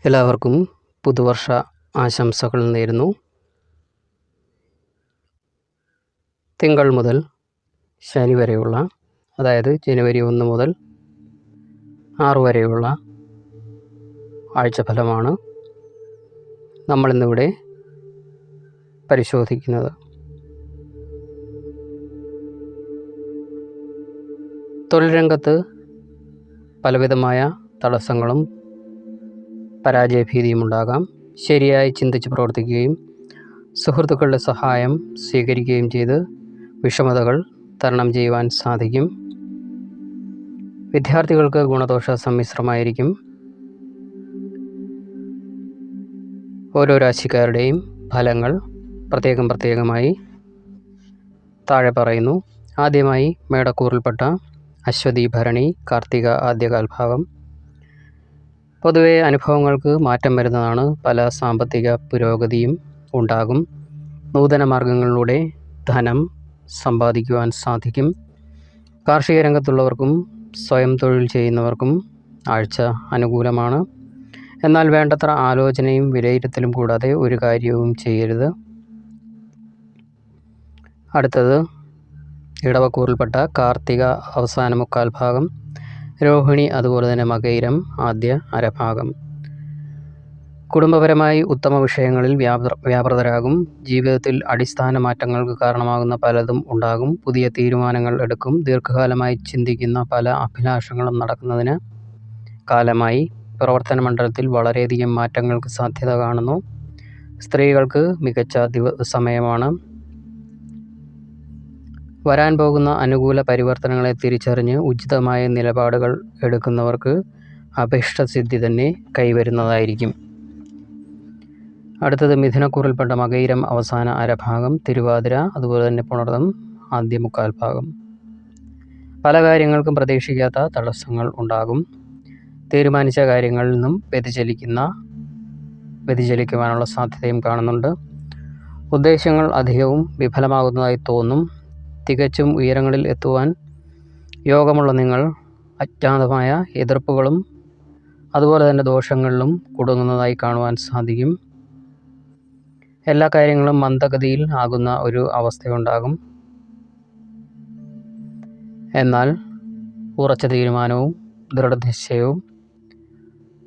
എല്ലാവർക്കും പുതുവർഷ ആശംസകൾ നേരുന്നു. തിങ്കൾ മുതൽ ശനി വരെയുള്ള, അതായത് ജനുവരി 1 മുതൽ 6 വരെയുള്ള ആഴ്ചഫലമാണ് നമ്മളിന്നിവിടെ പരിശോധിക്കുന്നത്. തൊഴിൽ രംഗത്ത് പലവിധമായ തടസ്സങ്ങളും പരാജയഭീതിയും ഉണ്ടാകാം. ശരിയായി ചിന്തിച്ച് പ്രവർത്തിക്കുകയും സുഹൃത്തുക്കളുടെ സഹായം സ്വീകരിക്കുകയും ചെയ്ത് വിഷമതകൾ തരണം ചെയ്യുവാൻ സാധിക്കും. വിദ്യാർത്ഥികൾക്ക് ഗുണദോഷ സമ്മിശ്രമായിരിക്കും. ഓരോ രാശിക്കാരുടെയും ഫലങ്ങൾ പ്രത്യേകമായി താഴെ പറയുന്നു. ആദ്യമായി മേടക്കൂറിൽപ്പെട്ട അശ്വതി, ഭരണി, കാർത്തിക ആദ്യകാൽഭാഗം. പൊതുവെ അനുഭവങ്ങൾക്ക് മാറ്റം വരുന്നതാണ്. പല സാമ്പത്തിക പുരോഗതിയും ഉണ്ടാകും. നൂതന മാർഗങ്ങളിലൂടെ ധനം സമ്പാദിക്കുവാൻ സാധിക്കും. കാർഷിക രംഗത്തുള്ളവർക്കും സ്വയം തൊഴിൽ ചെയ്യുന്നവർക്കും ആഴ്ച അനുകൂലമാണ്. എന്നാൽ വേണ്ടത്ര ആലോചനയും വിലയിരുത്തലും കൂടാതെ ഒരു കാര്യവും ചെയ്യരുത്. അടുത്തത് ഇടവക്കൂറിൽപ്പെട്ട കാർത്തിക അവസാന മുക്കാൽ ഭാഗം, രോഹിണി അതുപോലെ തന്നെ മകയിരം ആദ്യ അരഭാഗം. കുടുംബപരമായി ഉത്തമ വിഷയങ്ങളിൽ വ്യാപൃതരാകും. ജീവിതത്തിൽ അടിസ്ഥാന മാറ്റങ്ങൾക്ക് കാരണമാകുന്ന പലതും ഉണ്ടാകും. പുതിയ തീരുമാനങ്ങൾ എടുക്കും. ദീർഘകാലമായി ചിന്തിക്കുന്ന പല അഭിലാഷങ്ങളും നടക്കുന്നതിന് കാലമായി. പ്രവർത്തന മണ്ഡലത്തിൽ വളരെയധികം മാറ്റങ്ങൾക്ക് സാധ്യത കാണുന്നു. സ്ത്രീകൾക്ക് മികച്ച സമയമാണ്. വരാൻ പോകുന്ന അനുകൂല പരിവർത്തനങ്ങളെ തിരിച്ചറിഞ്ഞ് ഉചിതമായ നിലപാടുകൾ എടുക്കുന്നവർക്ക് അഭീഷ്ടസിദ്ധി തന്നെ കൈവരുന്നതായിരിക്കും. അടുത്തത് മിഥുനക്കൂറിൽപ്പെട്ട മകയിരം അവസാന അരഭാഗം, തിരുവാതിര അതുപോലെ തന്നെ പുണർതം ആദ്യ മുക്കാൽ ഭാഗം. പല കാര്യങ്ങൾക്കും പ്രതീക്ഷിക്കാത്ത തടസ്സങ്ങൾ ഉണ്ടാകും. തീരുമാനിച്ച കാര്യങ്ങളിൽ നിന്നും വ്യതിചലിക്കുവാനുള്ള സാധ്യതയും കാണുന്നുണ്ട്. ഉദ്ദേശ്യങ്ങൾ അധികവും വിഫലമാകുന്നതായി തോന്നും. തികച്ചും ഉയരങ്ങളിൽ എത്തുവാൻ യോഗമുള്ള നിങ്ങൾ അജ്ഞാതമായ എതിർപ്പുകളും അതുപോലെ തന്നെ ദോഷങ്ങളിലും കുടുങ്ങുന്നതായി കാണുവാൻ സാധിക്കും. എല്ലാ കാര്യങ്ങളും മന്ദഗതിയിൽ ആകുന്ന ഒരു അവസ്ഥയുണ്ടാകും. എന്നാൽ ഉറച്ച തീരുമാനവും ദൃഢനിശ്ചയവും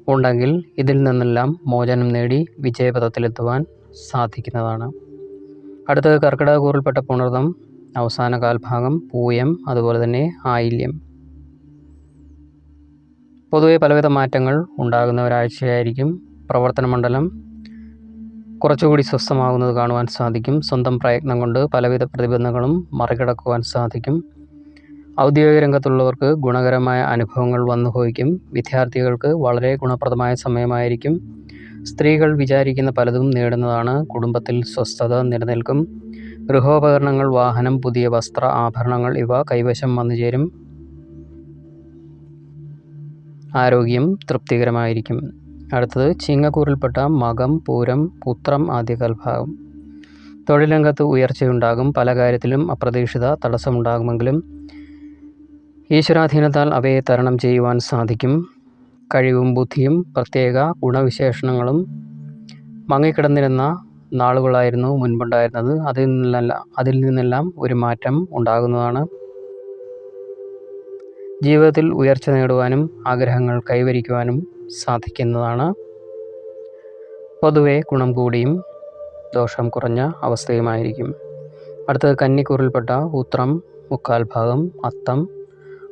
ഉണ്ടെങ്കിൽ ഇതിൽ നിന്നെല്ലാം മോചനം നേടി വിജയപഥത്തിലെത്തുവാൻ സാധിക്കുന്നതാണ്. അടുത്തത് കർക്കിടകക്കൂറിൽപ്പെട്ട പുണർതം അവസാന കാൽഭാഗം, പൂയം അതുപോലെ തന്നെ ആയില്യം. പൊതുവെ പലവിധ മാറ്റങ്ങൾ ഉണ്ടാകുന്ന ഒരാഴ്ചയായിരിക്കും. പ്രവർത്തന മണ്ഡലം കുറച്ചുകൂടി സ്വസ്ഥമാകുന്നത് കാണുവാൻ സാധിക്കും. സ്വന്തം പ്രയത്നം കൊണ്ട് പലവിധ പ്രതിബന്ധങ്ങളും മറികടക്കുവാൻ സാധിക്കും. ഔദ്യോഗിക രംഗത്തുള്ളവർക്ക് ഗുണകരമായ അനുഭവങ്ങൾ വന്നുഭവിക്കും. വിദ്യാർത്ഥികൾക്ക് വളരെ ഗുണപ്രദമായ സമയമായിരിക്കും. സ്ത്രീകൾ വിചാരിക്കുന്ന പലതും നേടുന്നതാണ്. കുടുംബത്തിൽ സ്വസ്ഥത നിലനിൽക്കും. ഗൃഹോപകരണങ്ങൾ, വാഹനം, പുതിയ വസ്ത്ര ആഭരണങ്ങൾ ഇവ കൈവശം വന്നു ചേരും. ആരോഗ്യം തൃപ്തികരമായിരിക്കും. അടുത്തത് ചിങ്ങക്കൂറിൽപ്പെട്ട മകം, പൂരം, ഉത്രം ആദ്യകാൽ ഭാഗം. തൊഴിൽ രംഗത്ത് ഉയർച്ചയുണ്ടാകും. പല കാര്യത്തിലും അപ്രതീക്ഷിത തടസ്സമുണ്ടാകുമെങ്കിലും ഈശ്വരാധീനത്താൽ അവയെ തരണം ചെയ്യുവാൻ സാധിക്കും. കഴിവും ബുദ്ധിയും പ്രത്യേക ഗുണവിശേഷണങ്ങളും മങ്ങിക്കിടന്നിരുന്ന നാളുകളായിരുന്നു മുൻപുണ്ടായിരുന്നത്. അതിൽ നിന്നെല്ലാം ഒരു മാറ്റം ഉണ്ടാകുന്നതാണ്. ജീവിതത്തിൽ ഉയർച്ച നേടുവാനും ആഗ്രഹങ്ങൾ കൈവരിക്കുവാനും സാധിക്കുന്നതാണ്. പൊതുവെ ഗുണം കൂടിയും ദോഷം കുറഞ്ഞ അവസ്ഥയുമായിരിക്കും. അടുത്തത് കന്നിക്കൂറിൽപ്പെട്ട ഉത്രം മുക്കാൽ ഭാഗം, അത്തം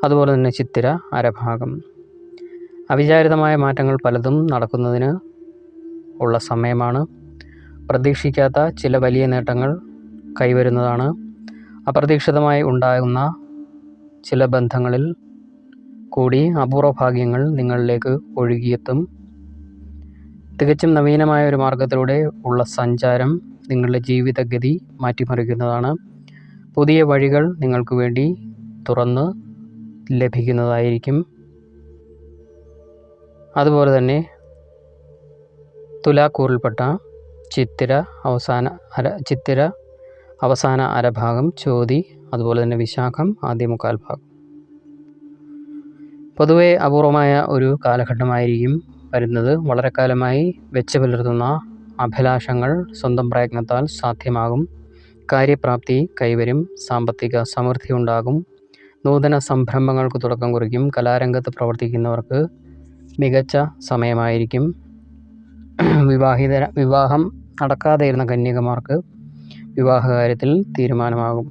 അതുപോലെ തന്നെ ചിത്തിര അരഭാഗം. അവിചാരിതമായ മാറ്റങ്ങൾ പലതും നടക്കുന്നതിന് ഉള്ള സമയമാണ്. പ്രതീക്ഷിക്കാത്ത ചില വലിയ നേട്ടങ്ങൾ കൈവരുന്നതാണ്. അപ്രതീക്ഷിതമായി ഉണ്ടാകുന്ന ചില ബന്ധങ്ങളിൽ കൂടി അപൂർവ ഭാഗ്യങ്ങൾ നിങ്ങളിലേക്ക് ഒഴുകിയെത്തും. തികച്ചും നവീനമായ ഒരു മാർഗത്തിലൂടെ ഉള്ള സഞ്ചാരം നിങ്ങളുടെ ജീവിതഗതി മാറ്റിമറിക്കുന്നതാണ്. പുതിയ വഴികൾ നിങ്ങൾക്ക് വേണ്ടി തുറന്ന് ലഭിക്കുന്നതായിരിക്കും. അതുപോലെ തന്നെ തുലാക്കൂറിൽപ്പെട്ട ചിത്തിര അവസാന അരഭാഗം, ചോതി അതുപോലെ തന്നെ വിശാഖം ആദ്യ മുക്കാൽ ഭാഗം. പൊതുവെ അപൂർവമായ ഒരു കാലഘട്ടമായിരിക്കും. വരുന്നത് വളരെ കാലമായി വെച്ച് പുലർത്തുന്ന അഭിലാഷങ്ങൾ സ്വന്തം പ്രയത്നത്താൽ സാധ്യമാകും. കാര്യപ്രാപ്തി കൈവരും. സാമ്പത്തിക സമൃദ്ധി ഉണ്ടാകും. നൂതന സംരംഭങ്ങൾക്ക് തുടക്കം കുറിക്കും. കലാരംഗത്ത് പ്രവർത്തിക്കുന്നവർക്ക് മികച്ച സമയമായിരിക്കും. വിവാഹം നടക്കാതെയിരുന്ന കന്യകമാർക്ക് വിവാഹകാര്യത്തിൽ തീരുമാനമാകും.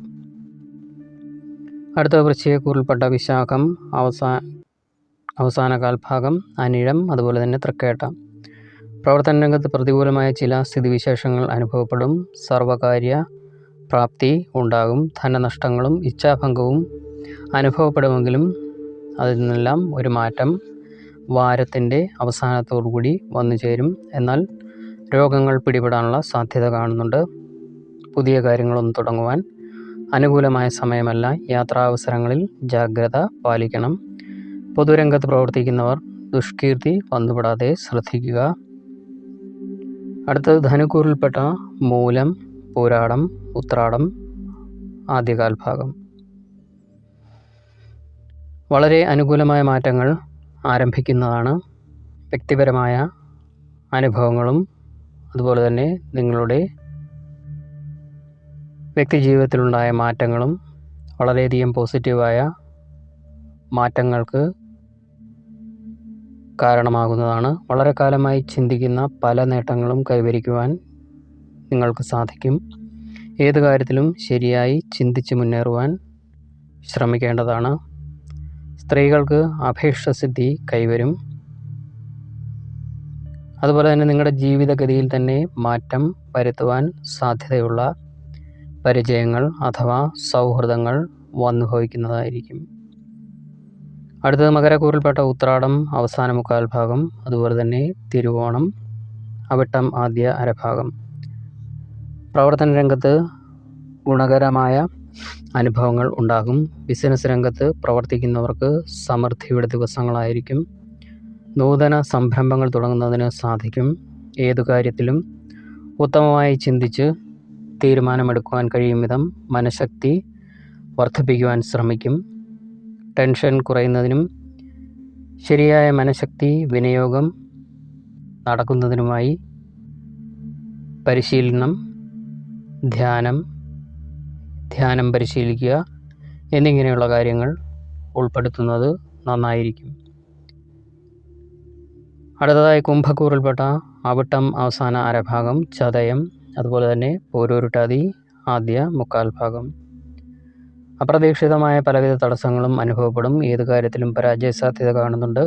അടുത്ത വൃശ്ചികക്കൂറിൽപ്പെട്ട വിശാഖം, അവസാന കാൽഭാഗം, അനിഴം, അതുപോലെ തന്നെ തൃക്കേട്ട. പ്രവർത്തന രംഗത്ത് പ്രതികൂലമായ ചില സ്ഥിതിവിശേഷങ്ങൾ അനുഭവപ്പെടും. സർവകാര്യ പ്രാപ്തി ഉണ്ടാകും. ധനനഷ്ടങ്ങളും ഇച്ഛാഭംഗവും അനുഭവപ്പെടുമെങ്കിലും അതിൽ നിന്നെല്ലാം ഒരു മാറ്റം വാരത്തിൻ്റെ അവസാനത്തോടുകൂടി വന്നു ചേരും. എന്നാൽ രോഗങ്ങൾ പിടിപെടാനുള്ള സാധ്യത കാണുന്നുണ്ട്. പുതിയ കാര്യങ്ങളൊന്നും തുടങ്ങുവാൻ അനുകൂലമായ സമയമല്ല. യാത്രാവസരങ്ങളിൽ ജാഗ്രത പാലിക്കണം. പൊതുരംഗത്ത് പ്രവർത്തിക്കുന്നവർ ദുഷ്കീർത്തി വന്നുപെടാതെ ശ്രദ്ധിക്കുക. അടുത്തത് ധനുക്കൂറിൽപ്പെട്ട മൂലം, പൂരാടം, ഉത്രാടം, ആദ്യകാൽഭാഗം. വളരെ അനുകൂലമായ മാറ്റങ്ങൾ ആരംഭിക്കുന്നതാണ്. വ്യക്തിപരമായ അനുഭവങ്ങളും അതുപോലെ തന്നെ നിങ്ങളുടെ വ്യക്തിജീവിതത്തിലുണ്ടായ മാറ്റങ്ങളും വളരെയധികം പോസിറ്റീവായ മാറ്റങ്ങൾക്ക് കാരണമാകുന്നതാണ്. വളരെ കാലമായി ചിന്തിക്കുന്ന പല നേട്ടങ്ങളും കൈവരിക്കുവാൻ നിങ്ങൾക്ക് സാധിക്കും. ഏത് കാര്യത്തിലും ശരിയായി ചിന്തിച്ച് മുന്നേറുവാൻ ശ്രമിക്കേണ്ടതാണ്. സ്ത്രീകൾക്ക് അഭീഷ്ടസിദ്ധി കൈവരും. അതുപോലെ തന്നെ നിങ്ങളുടെ ജീവിതഗതിയിൽ തന്നെ മാറ്റം വരുത്തുവാൻ സാധ്യതയുള്ള പരിചയങ്ങൾ അഥവാ സൗഹൃദങ്ങൾ വന്നുഭവിക്കുന്നതായിരിക്കും. അടുത്തത് മകരക്കൂറിൽപ്പെട്ട ഉത്രാടം, അവസാന മുക്കാൽ ഭാഗം, അതുപോലെ തന്നെ തിരുവോണം, അവിട്ടം, ആദ്യ അരഭാഗം. പ്രവർത്തന രംഗത്ത് ഗുണകരമായ അനുഭവങ്ങൾ ഉണ്ടാകും. ബിസിനസ് രംഗത്ത് പ്രവർത്തിക്കുന്നവർക്ക് സമൃദ്ധിയുടെ ദിവസങ്ങളായിരിക്കും. നൂതന സംരംഭങ്ങൾ തുടങ്ങുന്നതിന് സാധിക്കും. ഏതു കാര്യത്തിലും ഉത്തമമായി ചിന്തിച്ച് തീരുമാനമെടുക്കുവാൻ കഴിയും വിധം മനഃശക്തി വർദ്ധിപ്പിക്കുവാൻ ശ്രമിക്കും. ടെൻഷൻ കുറയുന്നതിനും ശരിയായ മനഃശക്തി വിനിയോഗം നടക്കുന്നതിനുമായി പരിശീലനം, ധ്യാനം പരിശീലിക്കുക എന്നിങ്ങനെയുള്ള കാര്യങ്ങൾ ഉൾപ്പെടുത്തുന്നത് നന്നായിരിക്കും. അടുത്തതായി കുംഭക്കൂറിൽപ്പെട്ട അവിട്ടം, അവസാന അരഭാഗം, ചതയം, അതുപോലെ തന്നെ പോരുരുട്ടാതി, ആദ്യ മുക്കാൽ ഭാഗം. അപ്രതീക്ഷിതമായ പലവിധ തടസ്സങ്ങളും അനുഭവപ്പെടും. ഏത് കാര്യത്തിലും പരാജയ സാധ്യത കാണുന്നുണ്ട്.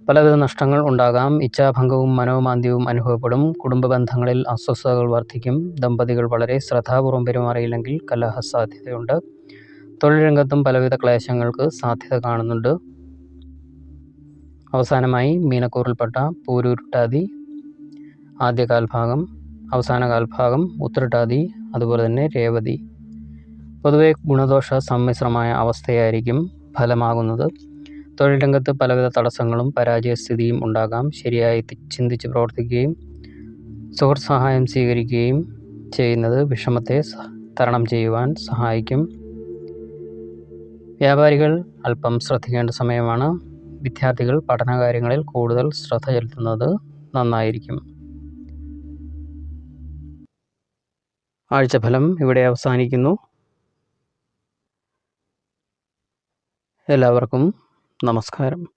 പലവിധ നഷ്ടങ്ങൾ ഉണ്ടാകാം. ഇച്ഛാഭംഗവും മനോമാന്ദ്യവും അനുഭവപ്പെടും. കുടുംബ ബന്ധങ്ങളിൽ അസ്വസ്ഥതകൾ വർദ്ധിക്കും. ദമ്പതികൾ വളരെ ശ്രദ്ധാപൂർവം പെരുമാറിയില്ലെങ്കിൽ കലഹ സാധ്യതയുണ്ട്. തൊഴിൽ രംഗത്തും പലവിധ ക്ലേശങ്ങൾക്ക് സാധ്യത കാണുന്നുണ്ട്. അവസാനമായി മീനക്കൂറിൽപ്പെട്ട പൂരുരുട്ടാതി, ആദ്യ കാൽഭാഗം, അവസാന കാൽഭാഗം, ഉത്രട്ടാതി, അതുപോലെ തന്നെ രേവതി. പൊതുവെ ഗുണദോഷ സമ്മിശ്രമായ അവസ്ഥയായിരിക്കും ഫലമാകുന്നത്. തൊഴിൽ രംഗത്ത് പലവിധ തടസ്സങ്ങളും പരാജയസ്ഥിതിയും ഉണ്ടാകാം. ശരിയായി ചിന്തിച്ച് പ്രവർത്തിക്കുകയും സുഹൃത്ത് സഹായം സ്വീകരിക്കുകയും ചെയ്യുന്നത് വിഷമത്തെ തരണം ചെയ്യുവാൻ സഹായിക്കും. വ്യാപാരികൾ അല്പം ശ്രദ്ധിക്കേണ്ട സമയമാണ്. വിദ്യാർത്ഥികൾ പഠനകാര്യങ്ങളിൽ കൂടുതൽ ശ്രദ്ധ ചെലുത്തുന്നത് നന്നായിരിക്കും. ആഴ്ചഫലം ഇവിടെ അവസാനിക്കുന്നു. എല്ലാവർക്കും നമസ്കാരം.